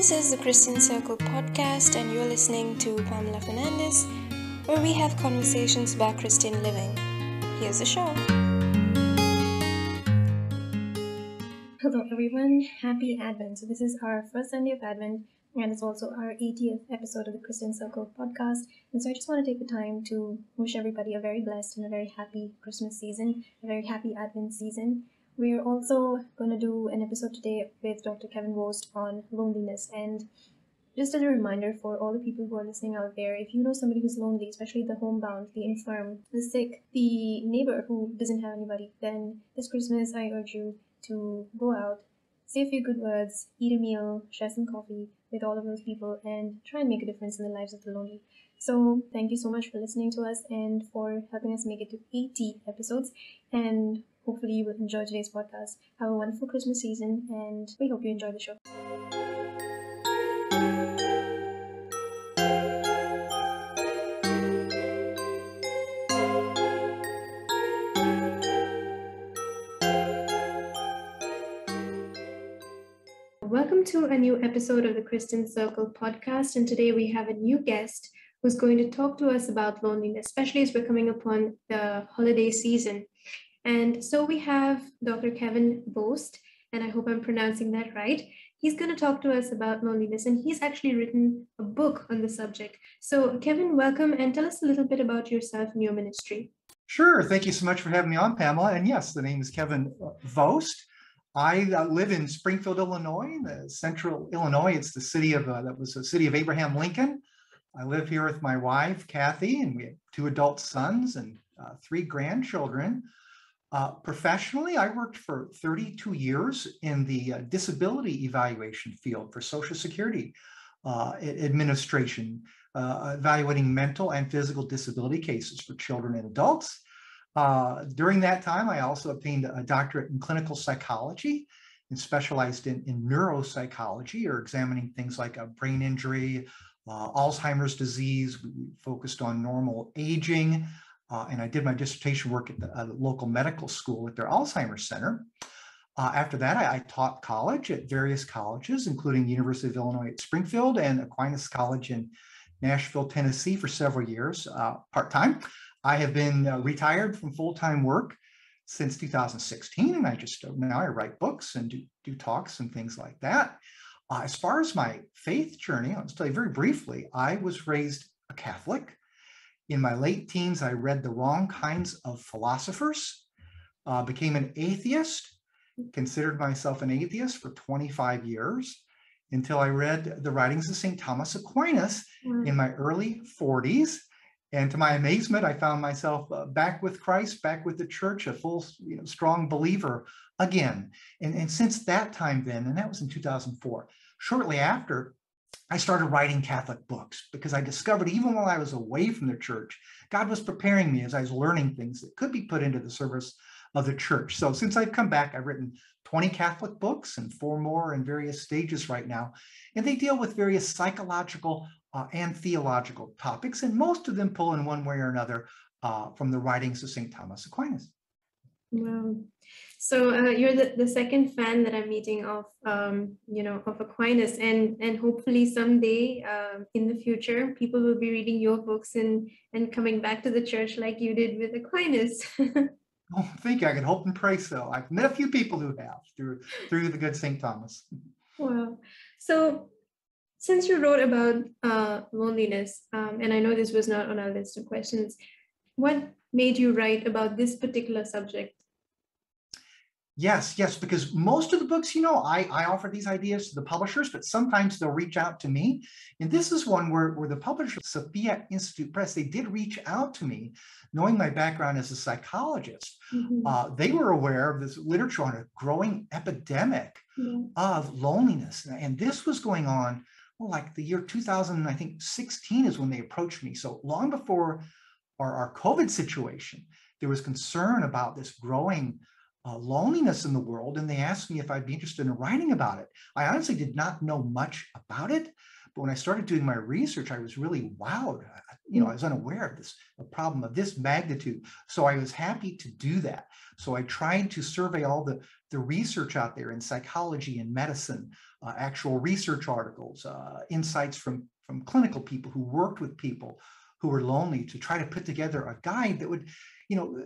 This is the Christian Circle podcast, and you're listening to Pamela Fernandez, where we have conversations about Christian living. Here's the show. Hello, everyone. Happy Advent. So, this is our first Sunday of Advent, and it's also our 80th episode of the Christian Circle podcast. And so, I just want to take the time to wish everybody a very blessed and a very happy Christmas season, a very happy Advent season. We're also going to do an episode today with Dr. Kevin Vost on loneliness. And just as a reminder for all the people who are listening out there, if you know somebody who's lonely, especially the homebound, the infirm, the sick, the neighbor who doesn't have anybody, then this Christmas I urge you to go out, say a few good words, eat a meal, share some coffee with all of those people, and try and make a difference in the lives of the lonely. So thank you so much for listening to us and for helping us make it to 80 episodes. And hopefully you will enjoy today's podcast. Have a wonderful Christmas season, and we hope you enjoy the show. Welcome to a new episode of the Christian Circle podcast, and today we have a new guest who's going to talk to us about loneliness, especially as we're coming upon the holiday season. And so we have Dr. Kevin Vost, and I hope I'm pronouncing that right. He's going to talk to us about loneliness, and he's actually written a book on the subject. So Kevin, welcome, and tell us a little bit about yourself and your ministry. Sure. Thank you so much for having me on, Pamela. And yes, the name is Kevin Vost. I live in Springfield, Illinois, the central Illinois. It's the city of, that was the city of Abraham Lincoln. I live here with my wife, Kathy, and we have 2 adult sons and 3 grandchildren. Professionally, I worked for 32 years in the disability evaluation field for Social Security administration, evaluating mental and physical disability cases for children and adults. During that time, I also obtained a doctorate in clinical psychology and specialized in neuropsychology, or examining things like a brain injury, Alzheimer's disease. We focused on normal aging. And I did my dissertation work at the local medical school at their Alzheimer's Center. After that, I taught college at various colleges, including the University of Illinois at Springfield and Aquinas College in Nashville, Tennessee for several years, part-time. I have been retired from full-time work since 2016, and now I write books and do talks and things like that. As far as my faith journey, I'll just tell you very briefly, I was raised a Catholic. In my late teens, I read the wrong kinds of philosophers, became an atheist, considered myself an atheist for 25 years, until I read the writings of St. Thomas Aquinas in my early 40s. And to my amazement, I found myself back with Christ, back with the church, a full, strong believer again. And since that time then, and that was in 2004, shortly after, I started writing Catholic books because I discovered even while I was away from the church, God was preparing me as I was learning things that could be put into the service of the church. So since I've come back, I've written 20 Catholic books and 4 more in various stages right now. And they deal with various psychological and theological topics, and most of them pull in one way or another from the writings of St. Thomas Aquinas. Wow. So you're the second fan that I'm meeting of, of Aquinas, and hopefully someday in the future, people will be reading your books and coming back to the church like you did with Aquinas. Oh, I think I can hope and pray so. I've met a few people who have through the good St. Thomas. Wow. So since you wrote about loneliness, and I know this was not on our list of questions, what made you write about this particular subject? Yes, because most of the books, I offer these ideas to the publishers, but sometimes they'll reach out to me. And this is one where the publisher, Sophia Institute Press, they did reach out to me, knowing my background as a psychologist. Mm-hmm. They were aware of this literature on a growing epidemic of loneliness. And this was going on, like the year 2000, I think 16 is when they approached me. So long before our COVID situation, there was concern about this growing loneliness in the world, and they asked me if I'd be interested in writing about it. I honestly did not know much about it, but when I started doing my research, I was really wowed. I was unaware of this, a problem of this magnitude. So I was happy to do that. So I tried to survey all the research out there in psychology and medicine, actual research articles, insights from clinical people who worked with people who were lonely, to try to put together a guide that would,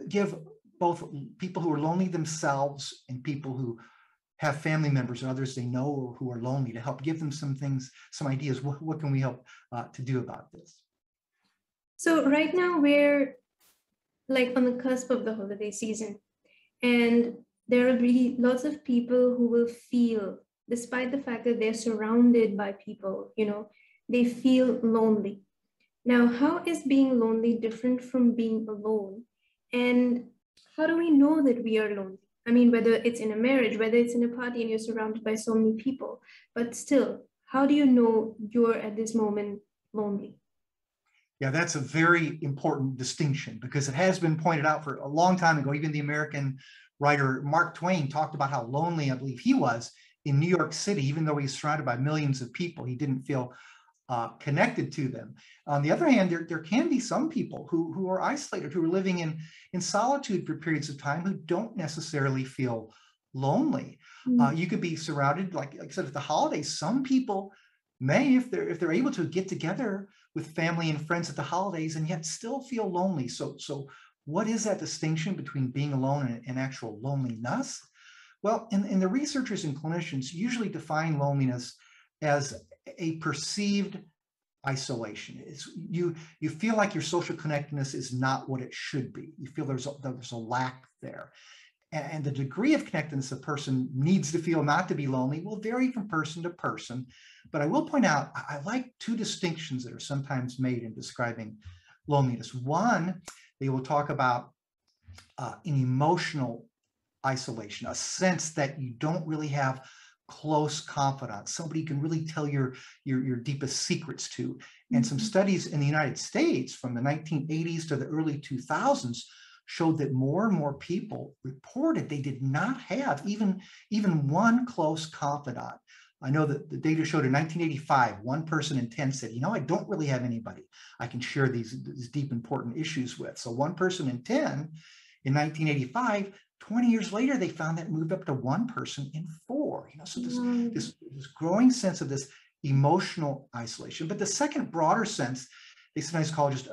give both people who are lonely themselves and people who have family members or others they know who are lonely, to help give them some things, some ideas. What can we help to do about this? So right now we're like on the cusp of the holiday season, and there will be lots of people who will feel, despite the fact that they're surrounded by people, they feel lonely. Now, how is being lonely different from being alone? And how do we know that we are lonely? I mean, whether it's in a marriage, whether it's in a party and you're surrounded by so many people, but still, how do you know you're at this moment lonely? Yeah, that's a very important distinction, because it has been pointed out for a long time ago. Even the American writer Mark Twain talked about how lonely, I believe, he was in New York City. Even though he's surrounded by millions of people, he didn't feel connected to them. On the other hand, there can be some people who are isolated, who are living in solitude for periods of time, who don't necessarily feel lonely. You could be surrounded, like I said, at the holidays. Some people may, if they're able to get together with family and friends at the holidays, and yet still feel lonely. So what is that distinction between being alone and actual loneliness? Well, and the researchers and clinicians usually define loneliness as a perceived isolation. It's you feel like your social connectedness is not what it should be. You feel there's a lack there. And the degree of connectedness a person needs to feel not to be lonely will vary from person to person. But I will point out, I like two distinctions that are sometimes made in describing loneliness. One, they will talk about an emotional isolation, a sense that you don't really have close confidants, somebody you can really tell your deepest secrets to. And some studies in the United States from the 1980s to the early 2000s showed that more and more people reported they did not have even one close confidant. I know that the data showed in 1985, 1 person in 10 said, I don't really have anybody I can share these deep, important issues with. So 1 person in 10 in 1985, 20 years later, they found that moved up to 1 person in 4. So this growing sense of this emotional isolation. But the second broader sense, they sometimes call just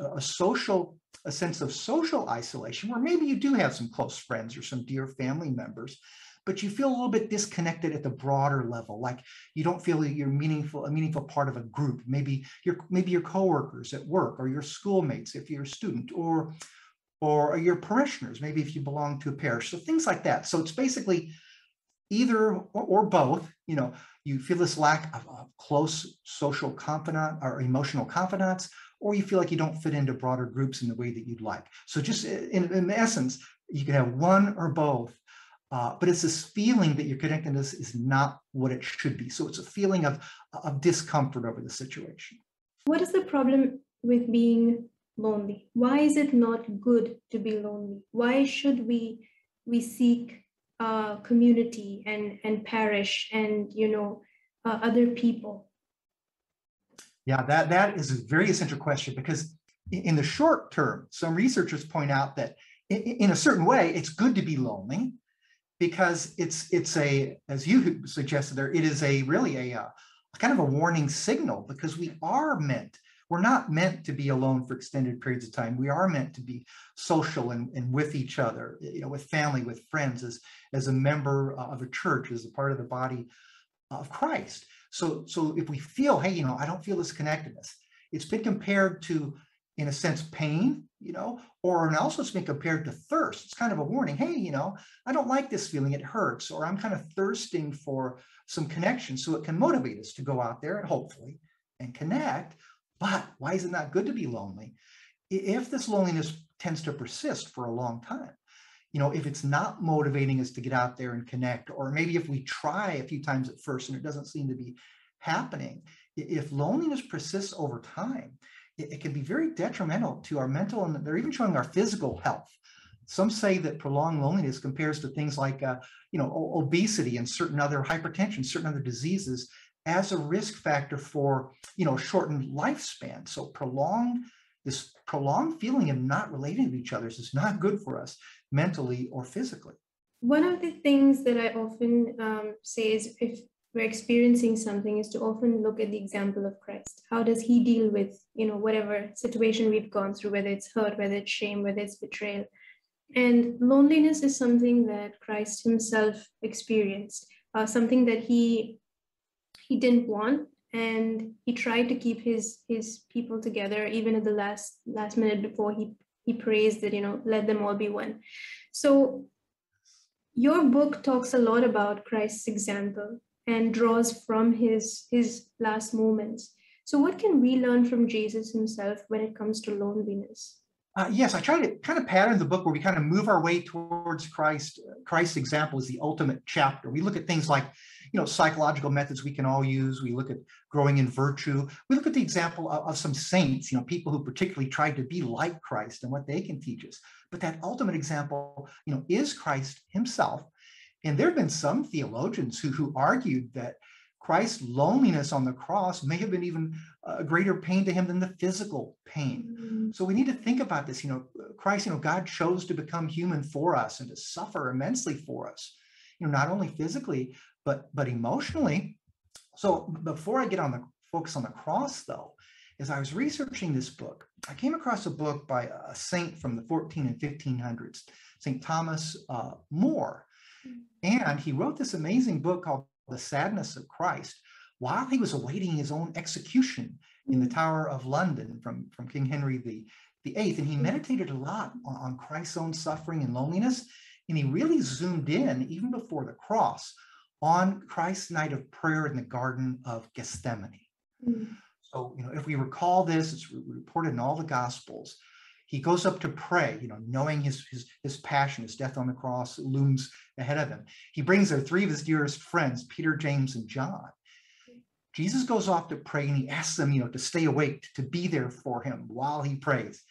a sense of social isolation, where maybe you do have some close friends or some dear family members, but you feel a little bit disconnected at the broader level, like you don't feel that you're a meaningful part of a group. Maybe your coworkers at work, or your schoolmates if you're a student, or your parishioners, maybe if you belong to a parish. So things like that. So it's basically either or both. You feel this lack of close social confidant or emotional confidants, or you feel like you don't fit into broader groups in the way that you'd like. So just in essence, you can have one or both, but it's this feeling that your connectedness is not what it should be. So it's a feeling of discomfort over the situation. What is the problem with being lonely? Why is it not good to be lonely? Why should we seek community and parish and other people? Yeah, that is a very essential question, because in the short term, some researchers point out that in a certain way, it's good to be lonely, because it's as you suggested there, it is really a kind of a warning signal, because we're not meant to be alone for extended periods of time. We are meant to be social and with each other, with family, with friends, as a member of a church, as a part of the body of Christ. So if we feel, hey, I don't feel this connectedness, it's been compared to, in a sense, pain, or also it's been compared to thirst. It's kind of a warning. Hey, I don't like this feeling. It hurts, or I'm kind of thirsting for some connection. So it can motivate us to go out there and hopefully and connect. But why is it not good to be lonely? If this loneliness tends to persist for a long time, if it's not motivating us to get out there and connect, or maybe if we try a few times at first and it doesn't seem to be happening, if loneliness persists over time, it can be very detrimental to our mental, and they're even showing our physical health. Some say that prolonged loneliness compares to things like, obesity and certain other hypertension, certain other diseases, as a risk factor for, shortened lifespan. So prolonged this prolonged feeling of not relating to each other is not good for us mentally or physically. One of the things that I often say is, if we're experiencing something, is to often look at the example of Christ. How does he deal with, whatever situation we've gone through, whether it's hurt, whether it's shame, whether it's betrayal. And loneliness is something that Christ himself experienced, something that he didn't want, and he tried to keep his people together, even at the last minute before he prays that, let them all be one. So your book talks a lot about Christ's example and draws from his last moments. So what can we learn from Jesus himself when it comes to loneliness? Yes, I try to kind of pattern the book where we kind of move our way towards Christ. Christ's example is the ultimate chapter. We look at things like, psychological methods we can all use. We look at growing in virtue. We look at the example of some saints, people who particularly tried to be like Christ and what they can teach us. But that ultimate example, is Christ himself. And there have been some theologians who argued that Christ's loneliness on the cross may have been even a greater pain to him than the physical pain. Mm-hmm. So we need to think about this. Christ, God chose to become human for us and to suffer immensely for us, not only physically, but emotionally. So before I get on the focus on the cross, though, as I was researching this book, I came across a book by a saint from the 14 and 1500s, St. Thomas More. And he wrote this amazing book called The Sadness of Christ while he was awaiting his own execution in the Tower of London from King Henry VIII. And he meditated a lot on Christ's own suffering and loneliness. And he really zoomed in, even before the cross, on Christ's night of prayer in the Garden of Gethsemane. Mm. So, if we recall this, it's reported in all the Gospels. He goes up to pray, knowing his passion, his death on the cross looms ahead of him. He brings there three of his dearest friends, Peter, James, and John. Jesus goes off to pray, and he asks them, to stay awake, to be there for him while he prays.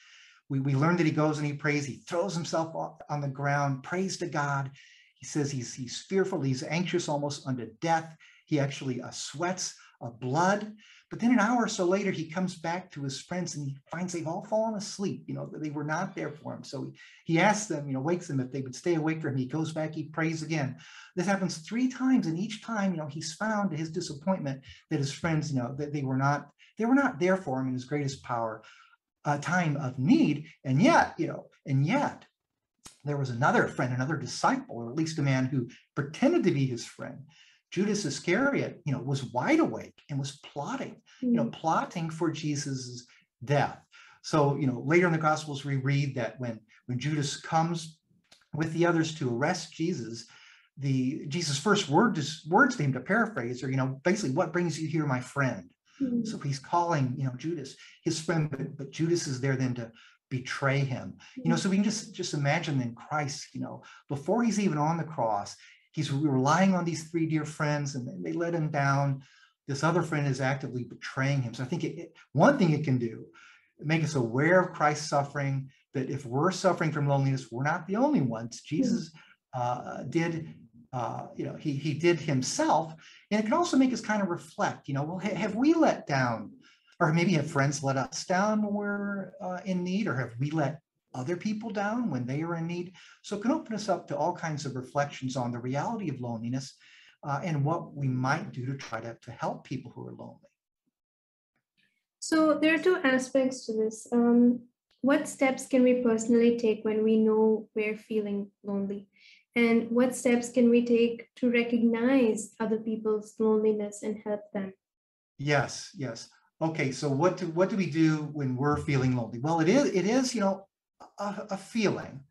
We learn that he goes and he prays. He throws himself on the ground, prays to God. He says he's fearful, he's anxious almost unto death. He actually sweats blood. But then an hour or so later, he comes back to his friends and he finds they've all fallen asleep. They were not there for him. So he asks them, wakes them if they would stay awake for him. He goes back, he prays again. This happens 3 times, and each time, he's found to his disappointment that his friends, that they were not there for him in his greatest time of need. And yet, there was another friend, another disciple, or at least a man who pretended to be his friend, Judas Iscariot, was wide awake and was plotting, plotting for Jesus's death. So, later in the Gospels, we read that when Judas comes with the others to arrest Jesus, Jesus' first words to him, to paraphrase, are, basically, what brings you here, my friend? Mm-hmm. So he's calling, Judas his friend, but Judas is there then to betray him. So we can just imagine then Christ, before he's even on the cross, he's relying on these 3 dear friends, and they let him down. This other friend is actively betraying him. So I think one thing it can do, make us aware of Christ's suffering, that if we're suffering from loneliness, we're not the only ones. Jesus did, he did himself. And it can also make us kind of reflect, well, have we let down, or maybe have friends let us down when we're in need, or have we let other people down when they are in need? So it can open us up to all kinds of reflections on the reality of loneliness and what we might do to try to help people who are lonely. So there are 2 aspects to this. What steps can we personally take when we know we're feeling lonely? And what steps can we take to recognize other people's loneliness and help them? Yes. Okay, so what do we do when we're feeling lonely? Well, it is a feeling.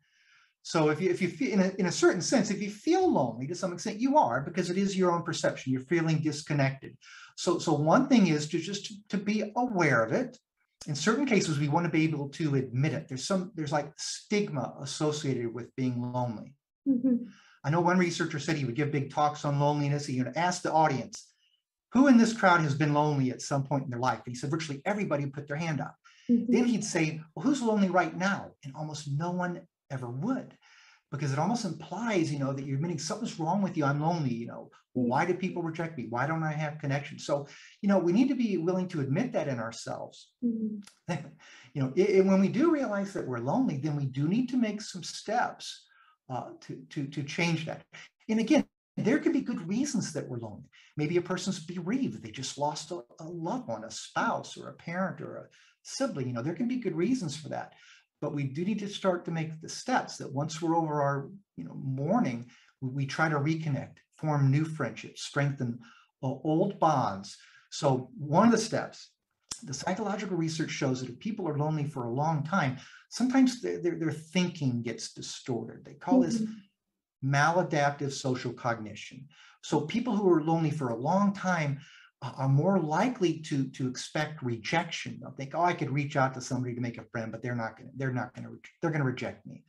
So if you feel, in a certain sense, if you feel lonely to some extent, you are, because it is your own perception. You're feeling disconnected. So one thing is to be aware of it. In certain cases, we want to be able to admit it. There's like stigma associated with being lonely. Mm-hmm. I know one researcher said he would give big talks on loneliness. He would ask the audience, who in this crowd has been lonely at some point in their life? And he said virtually everybody put their hand up. Mm-hmm. Then he'd say, well, who's lonely right now? And almost no one ever would. because it almost implies, that you're admitting something's wrong with you. I'm lonely, well, why do people reject me? Why don't I have connection? So, we need to be willing to admit that in ourselves. When we do realize that we're lonely, then we do need to make some steps to change that. And again, there can be good reasons that we're lonely. Maybe a person's bereaved. They just lost a loved one, a spouse or a parent or a sibling. There can be good reasons for that. But we do need to start to make the steps that once we're over our mourning, we try to reconnect, form new friendships, strengthen old bonds. So one of the steps, the psychological research shows that if people are lonely for a long time, sometimes their thinking gets distorted. They call this maladaptive social cognition. So people who are lonely for a long time are more likely to expect rejection. They'll think, I could reach out to somebody to make a friend, but they're going to reject me.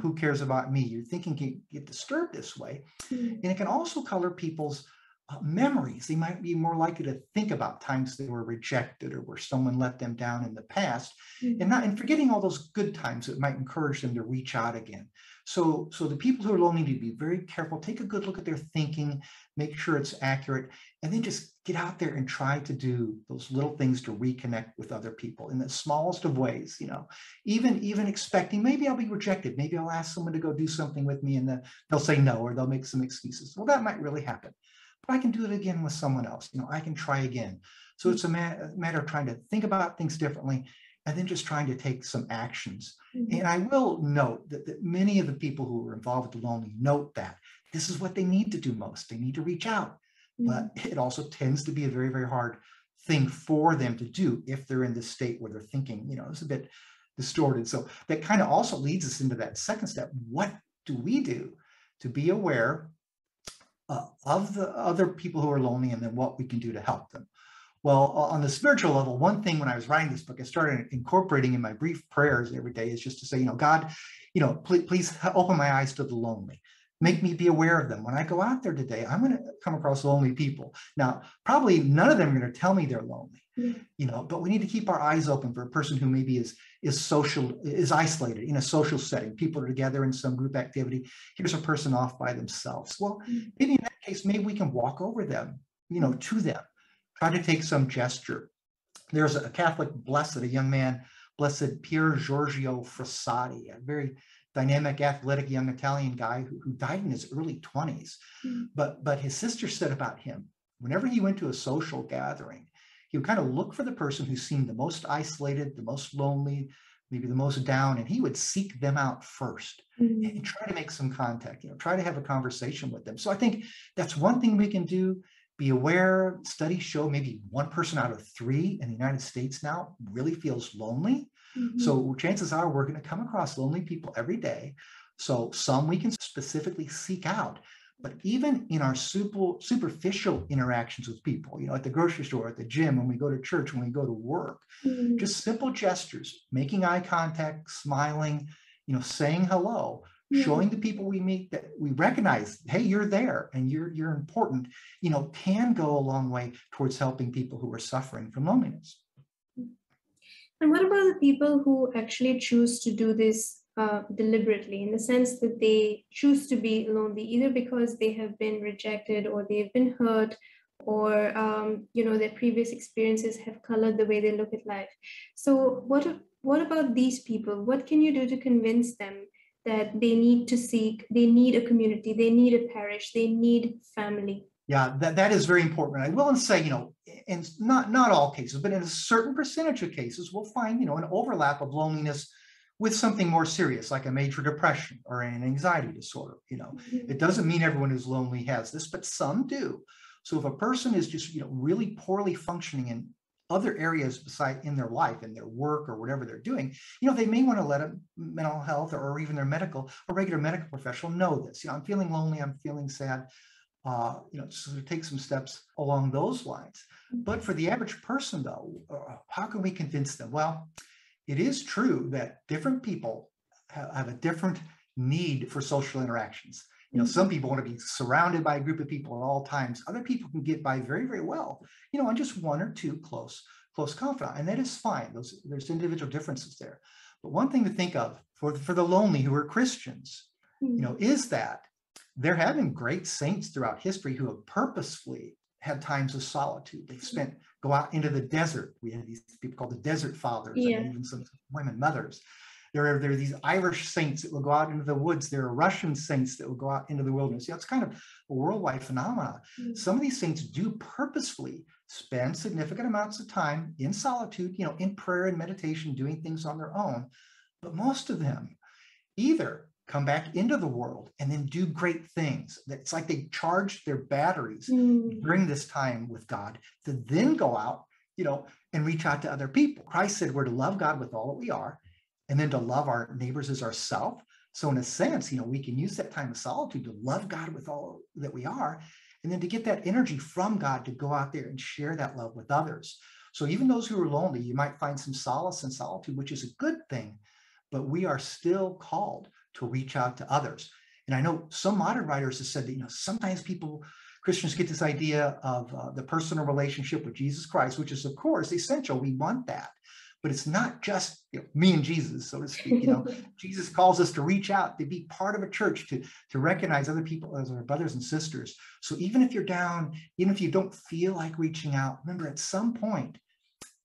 Who cares about me? Your thinking can get disturbed this way. And it can also color people's memories. They might be more likely to think about times they were rejected or where someone let them down in the past, and forgetting all those good times that might encourage them to reach out again. So the people who are lonely need to be very careful, take a good look at their thinking, make sure it's accurate, and then just get out there and try to do those little things to reconnect with other people in the smallest of ways. Even expecting, maybe I'll be rejected, maybe I'll ask someone to go do something with me and they'll say no, or they'll make some excuses. Well, that might really happen. But I can do it again with someone else. I can try again. So it's a matter of trying to think about things differently and then just trying to take some actions. And I will note that many of the people who are involved with the lonely note that this is what they need to do most. They need to reach out. But it also tends to be a very, very hard thing for them to do if they're in this state where they're thinking, it's a bit distorted. So that kind of also leads us into that second step. What do we do to be aware of the other people who are lonely, and then what we can do to help them? Well, on the spiritual level, one thing when I was writing this book, I started incorporating in my brief prayers every day is just to say, God, please open my eyes to the lonely. Make me be aware of them. When I go out there today, I'm going to come across lonely people. Now, probably none of them are going to tell me they're lonely, but we need to keep our eyes open for a person who maybe is isolated in a social setting. People are together in some group activity. Here's a person off by themselves. Well, maybe in that case, maybe we can walk over them, to them, try to take some gesture. There's a Catholic blessed, a young man, Blessed Pier Giorgio Frassati, a very dynamic, athletic young Italian guy who died in his early 20s. But his sister said about him, whenever he went to a social gathering, he would kind of look for the person who seemed the most isolated, the most lonely, maybe the most down, and he would seek them out first and try to make some contact, try to have a conversation with them. So I think that's one thing we can do. Be aware. Studies show maybe 1 person out of 3 in the United States now really feels lonely. So chances are we're going to come across lonely people every day. So some we can specifically seek out. But even in our superficial interactions with people, at the grocery store, at the gym, when we go to church, when we go to work, just simple gestures, making eye contact, smiling, saying hello, showing the people we meet that we recognize, hey, you're there and you're important, can go a long way towards helping people who are suffering from loneliness. And what about the people who actually choose to do this deliberately, in the sense that they choose to be lonely, either because they have been rejected or they've been hurt, or their previous experiences have colored the way they look at life? So what about these people? What can you do to convince them that they need a community, they need a parish, they need family? Yeah, that is very important. I will say, in not all cases, but in a certain percentage of cases, we'll find, an overlap of loneliness with something more serious, like a major depression or an anxiety disorder. It doesn't mean everyone who's lonely has this, but some do. So if a person is just, really poorly functioning in other areas beside in their life, in their work or whatever they're doing, they may want to let a mental health or even a regular medical professional know this. I'm feeling lonely, I'm feeling sad. So take some steps along those lines. But for the average person, though, how can we convince them? Well, it is true that different people have a different need for social interactions. Some people want to be surrounded by a group of people at all times. Other people can get by very, very well, on just 1 or 2 close confidants, and that is fine. There's individual differences there. But one thing to think of for the lonely who are Christians, is that there have been great saints throughout history who have purposefully had times of solitude. They've go out into the desert. We have these people called the desert fathers, and even some women mothers. There are these Irish saints that will go out into the woods. There are Russian saints that will go out into the wilderness. It's kind of a worldwide phenomenon. Some of these saints do purposefully spend significant amounts of time in solitude, in prayer and meditation, doing things on their own. But most of them either come back into the world and then do great things. It's like they charge their batteries during this time with God to then go out, and reach out to other people. Christ said we're to love God with all that we are, and then to love our neighbors as ourselves. So in a sense, we can use that time of solitude to love God with all that we are, and then to get that energy from God to go out there and share that love with others. So even those who are lonely, you might find some solace in solitude, which is a good thing, but we are still called to reach out to others. And I know some modern writers have said that, sometimes Christians get this idea of the personal relationship with Jesus Christ, which is, of course, essential. We want that. But it's not just me and Jesus, so to speak. Jesus calls us to reach out, to be part of a church, to recognize other people as our brothers and sisters. So even if you're down, even if you don't feel like reaching out, remember at some point,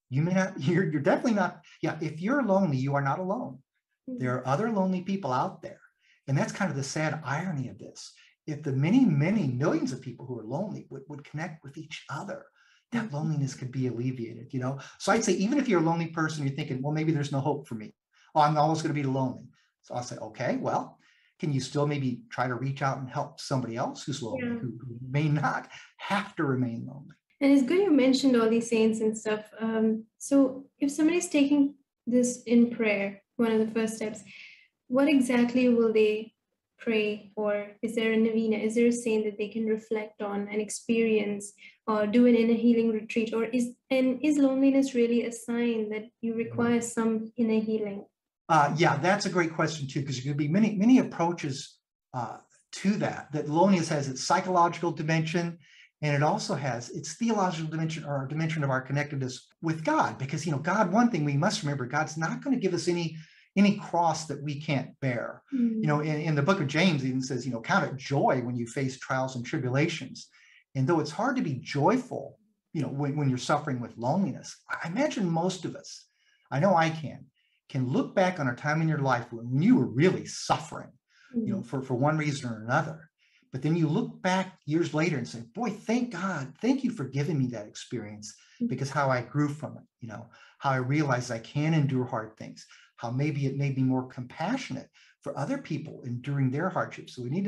you may not, you're definitely not, if you're lonely, you are not alone. There are other lonely people out there. And that's kind of the sad irony of this. If the many, many millions of people who are lonely would connect with each other, that loneliness could be alleviated, So I'd say, even if you're a lonely person, you're thinking, well, maybe there's no hope for me. Oh, I'm always going to be lonely. So I'll say, okay, well, can you still maybe try to reach out and help somebody else who's lonely, who may not have to remain lonely? And it's good you mentioned all these saints and stuff. So if somebody's taking this in prayer, one of the first steps, what exactly will they pray for? Is there a novena? Is there a saint that they can reflect on and experience, or do an inner healing retreat? Or is loneliness really a sign that you require some inner healing? That's a great question too, because there could be many, many approaches to that loneliness has its psychological dimension, and it also has its theological dimension, or a dimension of our connectedness with God. Because, God, one thing we must remember, God's not going to give us any cross that we can't bear. In the book of James, it even says, count it joy when you face trials and tribulations. And though it's hard to be joyful, when you're suffering with loneliness, I imagine most of us, I know I can look back on a time in your life when you were really suffering, for one reason or another. But then you look back years later and say, boy, thank God, thank you for giving me that experience, because how I grew from it, how I realized I can endure hard things, how maybe it made me more compassionate for other people enduring their hardships. So we need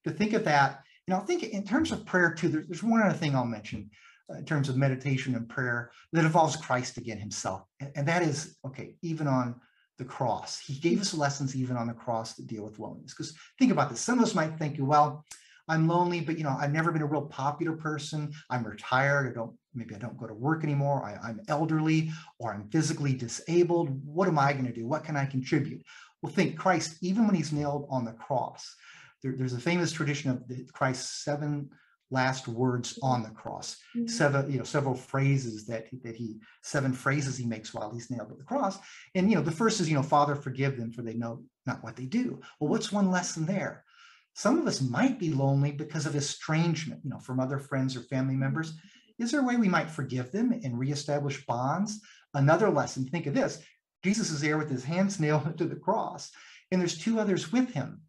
to think of that. I think in terms of prayer too, there's one other thing I'll mention in terms of meditation and prayer that involves Christ again himself. And that is, even on the cross, he gave us lessons even on the cross to deal with loneliness. Because think about this. Some of us might think, well, I'm lonely, but I've never been a real popular person. I'm retired. Maybe I don't go to work anymore. I'm elderly, or I'm physically disabled. What am I going to do? What can I contribute? Well, think Christ, even when he's nailed on the cross, there's a famous tradition of Christ's 7 last words on the cross, several phrases that he 7 phrases he makes while he's nailed to the cross. And, the first is, Father, forgive them, for they know not what they do. Well, what's one lesson there? Some of us might be lonely because of estrangement, from other friends or family members. Is there a way we might forgive them and reestablish bonds? Another lesson, think of this. Jesus is there with his hands nailed to the cross, and there's 2 others with him.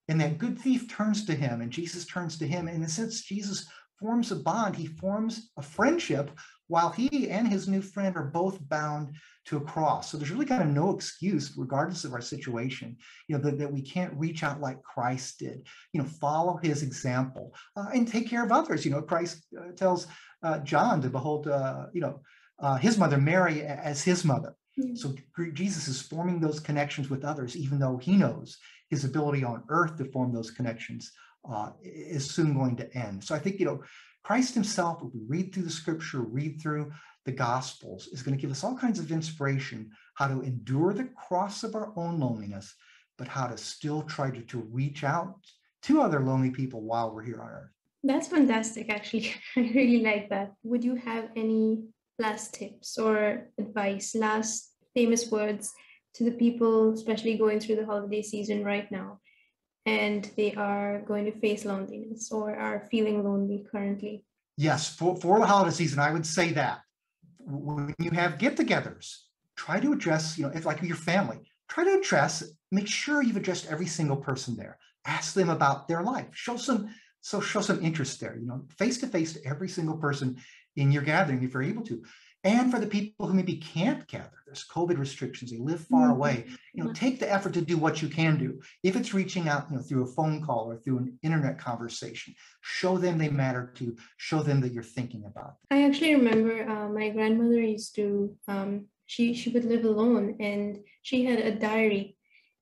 And that good thief turns to him, and Jesus turns to him. And in a sense, Jesus forms a bond. He forms a friendship while he and his new friend are both bound to a cross. So there's really kind of no excuse, regardless of our situation, that we can't reach out like Christ did, follow his example and take care of others. Christ tells John to behold, his mother Mary as his mother. So Jesus is forming those connections with others, even though he knows his ability on earth to form those connections is soon going to end. So I think, Christ himself, if we read through the scripture, read through the gospels, is going to give us all kinds of inspiration how to endure the cross of our own loneliness, but how to still try to reach out to other lonely people while we're here on earth. That's fantastic, actually. I really like that. Would you have any last tips or advice, last famous words to the people, especially going through the holiday season right now? and they are going to face loneliness or are feeling lonely currently. Yes, for the holiday season, I would say that when you have get-togethers, try to address, if like your family, make sure you've addressed every single person there. Ask them about their life. Show some interest there, face to face to every single person in your gathering if you're able to. And for the people who maybe can't gather, there's COVID restrictions, they live far away, take the effort to do what you can do. If it's reaching out, through a phone call or through an internet conversation, show them they matter to you, show them that you're thinking about them. I actually remember my grandmother used to, she would live alone, and she had a diary,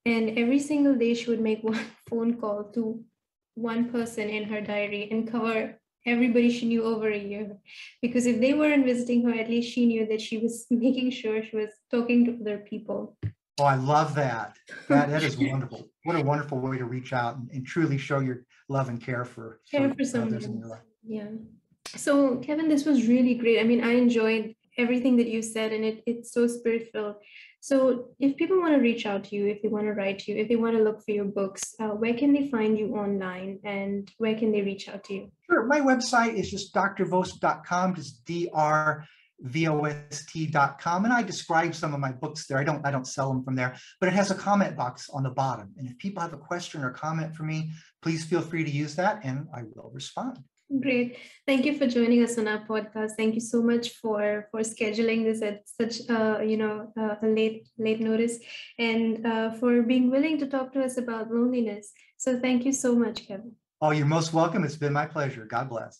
and every single day she would make one phone call to one person in her diary and cover everybody she knew over a year, because if they weren't visiting her, at least she knew that she was making sure she was talking to other people. Oh, I love that. That is wonderful. What a wonderful way to reach out and truly show your love and care for someone others in your life. Yeah. So Kevin, this was really great. I mean, I enjoyed everything that you said, and it's so spirit-filled. So if people want to reach out to you, if they want to write to you, if they want to look for your books, where can they find you online, and where can they reach out to you? Sure. My website is just drvost.com, just drvost.com. And I describe some of my books there. I don't sell them from there, but it has a comment box on the bottom. And if people have a question or comment for me, please feel free to use that and I will respond. Great. Thank you for joining us on our podcast. Thank you so much for scheduling this at such a late notice, and for being willing to talk to us about loneliness. So thank you so much, Kevin. Oh, you're most welcome. It's been my pleasure. God bless.